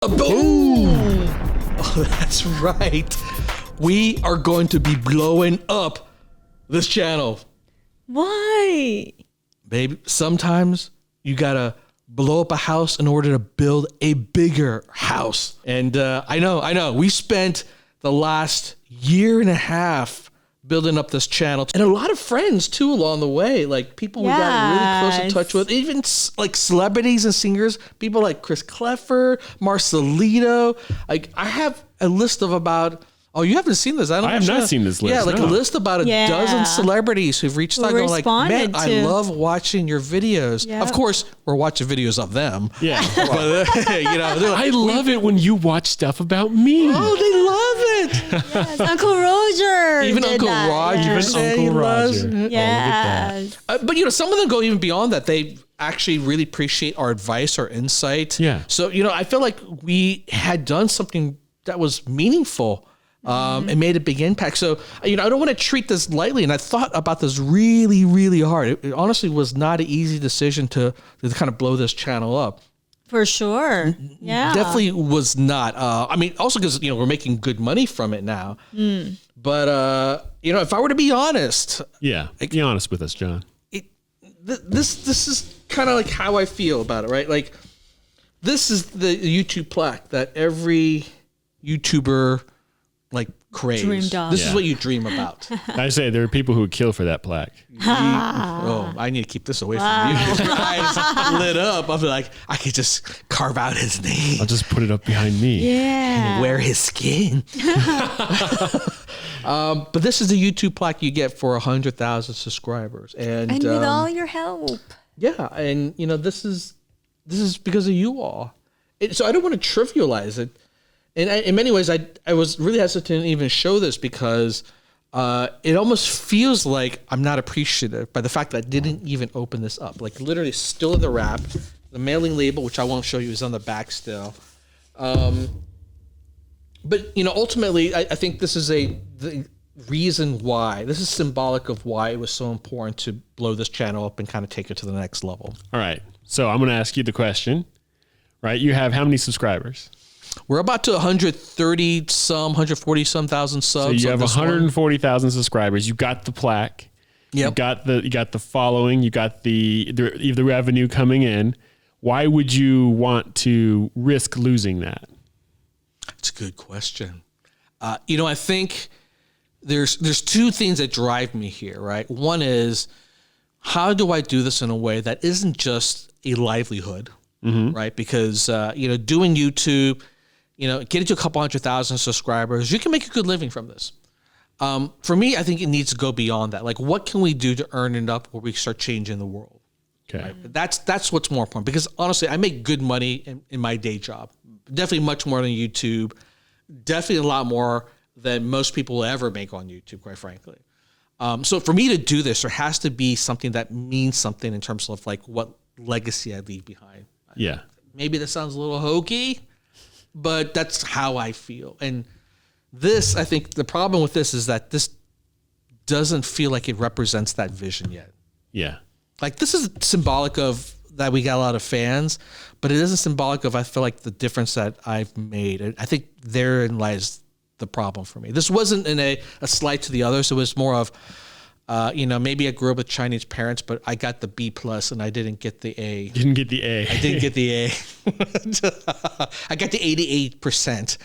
Boom! Oh, that's right. We are going to be blowing up this channel. Why? Baby, sometimes you gotta blow up a house in order to build a bigger house. And I know. We spent the last year and a half building up this channel, and a lot of friends too along the way, like people we got really close in touch with, even like celebrities and singers, people like Chris Cleffer, Marcelito. Like I have a list of about, oh, you haven't seen this. I have not seen this list. Yeah, like no. a list about a dozen celebrities who've reached out going like, man, I love watching your videos. Yep. Of course, we're watching videos of them. Yeah. But, you know, like, I love it when you watch stuff about me. Oh, they love it. Yes, Uncle Roger. Even Uncle Roger. Yes. Even Uncle Roger. Yes. But, you know, some of them go even beyond that. They actually really appreciate our advice, our insight. Yeah. So, you know, I feel like we had done something that was meaningful. And made a big impact. So, you know, I don't want to treat this lightly. And I thought about this really, really hard. It honestly was not an easy decision to kind of blow this channel up. For sure. Yeah. Definitely was not. I mean, also because, you know, we're making good money from it now. But, you know, if I were to be honest. Yeah. Be honest with us, John. This is kind of like how I feel about it, right? Like, this is the YouTube plaque that every YouTuber like craves. Dreamed of. This is what you dream about. I say there are people who would kill for that plaque. Oh, I need to keep this away from you. Your eyes lit up. I'll be like, I could just carve out his name. I'll just put it up behind me. Yeah. And wear his skin. But this is the YouTube plaque you get for 100,000 subscribers, and with all your help. Yeah, and you know this is because of you all. So I don't want to trivialize it. And in many ways, I was really hesitant to even show this because it almost feels like I'm not appreciative by the fact that I didn't even open this up. Like literally still in the wrap. The mailing label, which I won't show you, is on the back still. But, you know, ultimately, I think this is the reason why. This is symbolic of why it was so important to blow this channel up and kind of take it to the next level. All right. So I'm going to ask you the question, right? You have how many subscribers? We're about to 140 some thousand subs. So you have 140,000 subscribers. You got the plaque. Yep. You got the following. You got the revenue coming in. Why would you want to risk losing that? That's a good question. You know, I think there's two things that drive me here, right? One is, how do I do this in a way that isn't just a livelihood, right? Because, you know, doing YouTube, you know, getting to a couple 100,000 subscribers, you can make a good living from this. For me, I think it needs to go beyond that. Like, what can we do to earn it up where we start changing the world? Okay. Right? That's what's more important, because honestly, I make good money in my day job. Definitely much more than YouTube. Definitely a lot more than most people will ever make on YouTube, quite frankly. So for me to do this, there has to be something that means something in terms of like what legacy I leave behind. Yeah. Maybe that sounds a little hokey, but that's how I feel. And this, I think the problem with this is that this doesn't feel like it represents that vision yet. Yeah. Like, this is symbolic of that we got a lot of fans, but it isn't symbolic of, I feel like, the difference that I've made. And I think therein lies the problem for me. This wasn't in a slight to the others. It was more of, you know, maybe I grew up with Chinese parents, but I got the B+ and I didn't get the A. You didn't get the A. I didn't get the A. I got the 88%.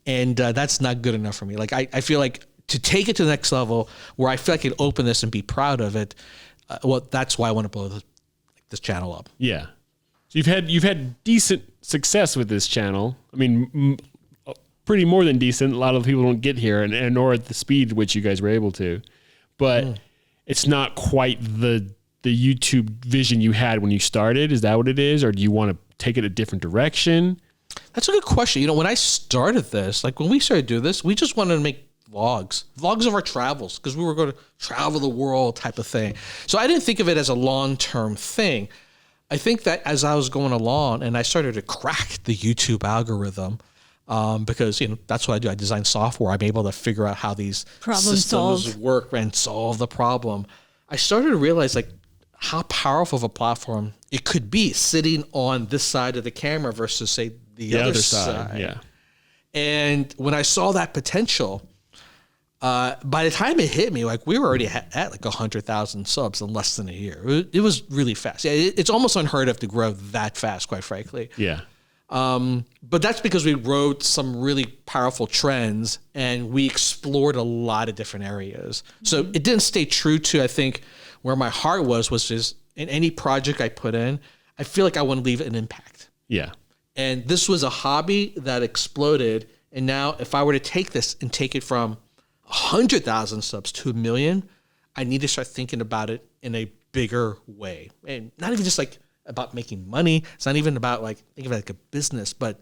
And that's not good enough for me. Like, I feel like to take it to the next level where I feel like I can open this and be proud of it, well, that's why I want to blow this channel up. Yeah. So you've had decent success with this channel. I mean, pretty more than decent. A lot of people don't get here and nor at the speed which you guys were able to. But it's not quite the YouTube vision you had when you started. Is that what it is? Or do you want to take it a different direction? That's a good question. You know, when I started this, like when we started doing this, we just wanted to make vlogs of our travels, because we were going to travel the world type of thing. So I didn't think of it as a long-term thing. I think that as I was going along and I started to crack the YouTube algorithm, because, you know, that's what I do. I design software. I'm able to figure out how these systems work and solve the problem. I started to realize like how powerful of a platform it could be sitting on this side of the camera versus, say, the other side. Yeah. And when I saw that potential, by the time it hit me, like we were already at like 100,000 subs in less than a year. It was really fast. Yeah, it's almost unheard of to grow that fast, quite frankly. Yeah. But that's because we wrote some really powerful trends and we explored a lot of different areas. So it didn't stay true to, I think, where my heart was just in any project I put in, I feel like I want to leave an impact. Yeah. And this was a hobby that exploded. And now if I were to take this and take it from 100,000 subs to 1 million, I need to start thinking about it in a bigger way. And not even just like about making money. It's not even about like think of it like a business, but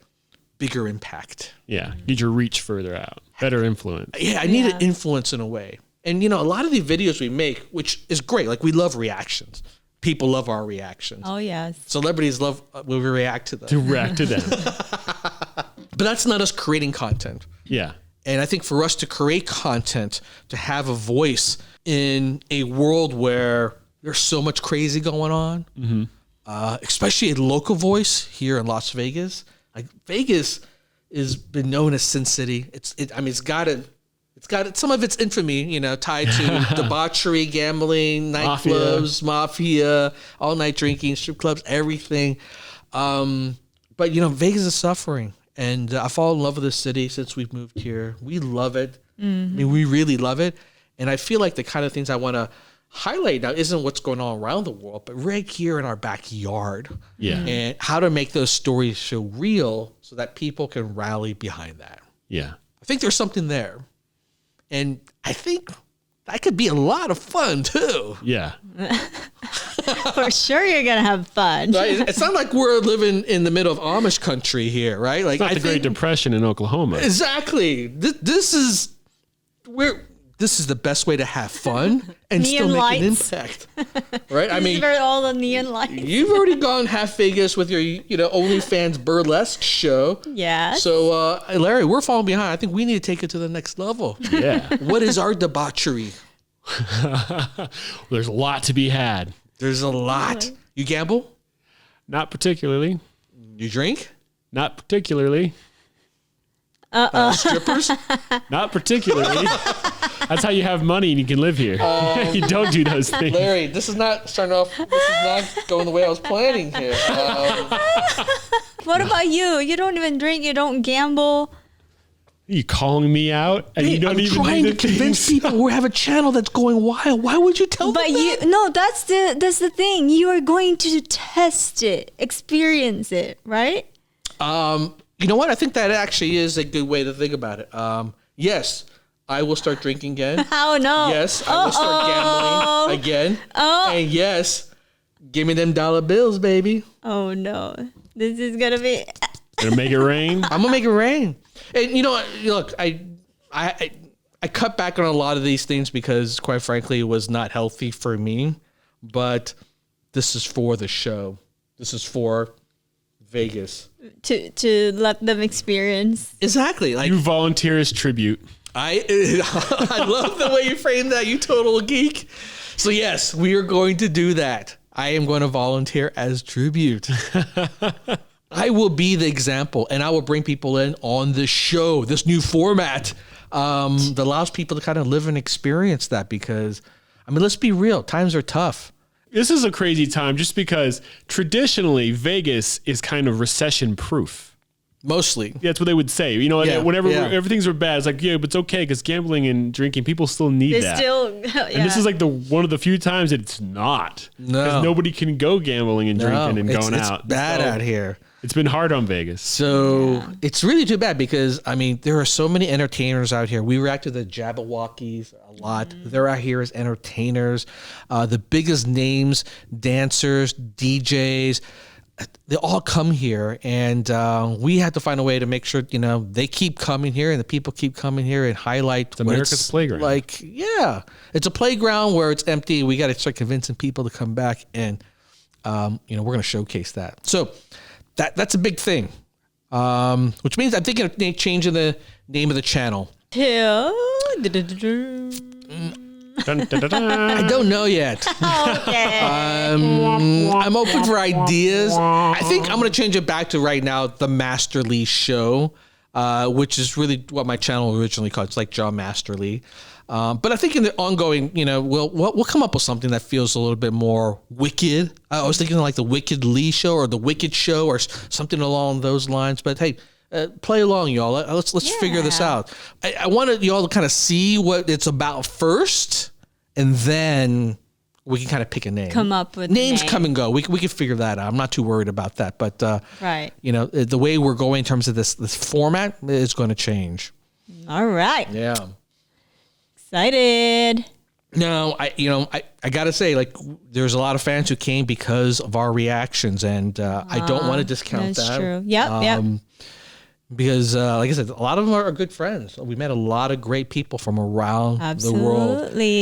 bigger impact. Yeah. Need your reach further out. Better influence. Yeah, I need an influence in a way. And you know, a lot of the videos we make, which is great, like we love reactions. People love our reactions. Oh, yes. Celebrities love when we react to them. To react to them. But that's not us creating content. Yeah. And I think for us to create content, to have a voice in a world where there's so much crazy going on, especially a local voice here in Las Vegas. Like Vegas has been known as Sin City. It's got some of its infamy, you know, tied to debauchery, gambling, nightclubs, mafia, all night drinking, strip clubs, everything. But you know, Vegas is suffering. And I fall in love with the city since we've moved here. We love it. I mean, we really love it. And I feel like the kind of things I want to highlight now isn't what's going on around the world, but right here in our backyard. Yeah. And how to make those stories so real so that people can rally behind that. Yeah. I think there's something there. And I think that could be a lot of fun too. Yeah. For sure you're going to have fun. Right? It's not like we're living in the middle of Amish country here, right? Like It's not the Great Depression in Oklahoma. Exactly. This is the best way to have fun and still make an impact. Right? I mean, all the neon lights. you've already gone half Vegas with your, OnlyFans burlesque show. Yeah. So, Larry, we're falling behind. I think we need to take it to the next level. Yeah. What is our debauchery? There's a lot to be had. There's a lot. You gamble? Not particularly. You drink? Not particularly. Strippers? Not particularly. That's how you have money and you can live here. You don't do those things. Larry, this is not starting off. This is not going the way I was planning here. What about you? You don't even drink. You don't gamble. Are you calling me out? And you don't I'm even trying do to the convince things? people we have a channel that's going wild. Why would you tell them that? That's the thing. You are going to test it, experience it, right? You know what? I think that actually is a good way to think about it. Yes, I will start drinking again. Oh no. Yes, I will start gambling again. Oh. And yes, give me them dollar bills, baby. Oh no. This is gonna be. Gonna make it rain? I'm gonna make it rain. And you know what? Look, I cut back on a lot of these things because, quite frankly, it was not healthy for me. But this is for the show. This is for Vegas. To let them experience. Exactly. Like You volunteer as tribute. I love the way you framed that, you total geek. So yes, we are going to do that. I am going to volunteer as tribute. I will be the example, and I will bring people in on the show, this new format that allows people to kind of live and experience that because, I mean, let's be real. Times are tough. This is a crazy time just because traditionally Vegas is kind of recession proof. Mostly. Yeah, that's what they would say. You know, Yeah, whenever yeah. everything's were bad, it's like, yeah, but it's okay because gambling and drinking, people still need They that. still. And this is like one of the few times that it's not. No. Because nobody can go gambling and drinking and going it's out. bad So out here. It's been hard on Vegas. So it's really too bad because, I mean, there are so many entertainers out here. We react to the Jabberwockies a lot. They're out here as entertainers. The biggest names, dancers, DJs, they all come here. And we have to find a way to make sure, they keep coming here and the people keep coming here and highlight what America's playground. Like, yeah, it's a playground where it's empty. We got to start convincing people to come back and, we're going to showcase that. So, That's a big thing, which means I'm thinking of changing the name of the channel. Dun, dun, dun, dun. I don't know yet. Okay. I'm open for ideas. I think I'm going to change it back to right now, the Masterly Show, which is really what my channel originally called. It's like John Masterly. But I think in the ongoing, we'll come up with something that feels a little bit more wicked. I was thinking like the Wicked Lee Show or the Wicked Show or something along those lines. But hey, play along, y'all. Let's figure this out. I wanted y'all to kind of see what it's about first, and then we can kind of pick a name. Come up with names. a name. Come and go. We can figure that out. I'm not too worried about that. But Right. the way we're going in terms of this format is going to change. All right. Yeah. Excited. No, I gotta say, like, there's a lot of fans who came because of our reactions, and I don't want to discount That's that. true. Yep. Because, like I said, a lot of them are good friends. We met a lot of great people from around the world. Absolutely.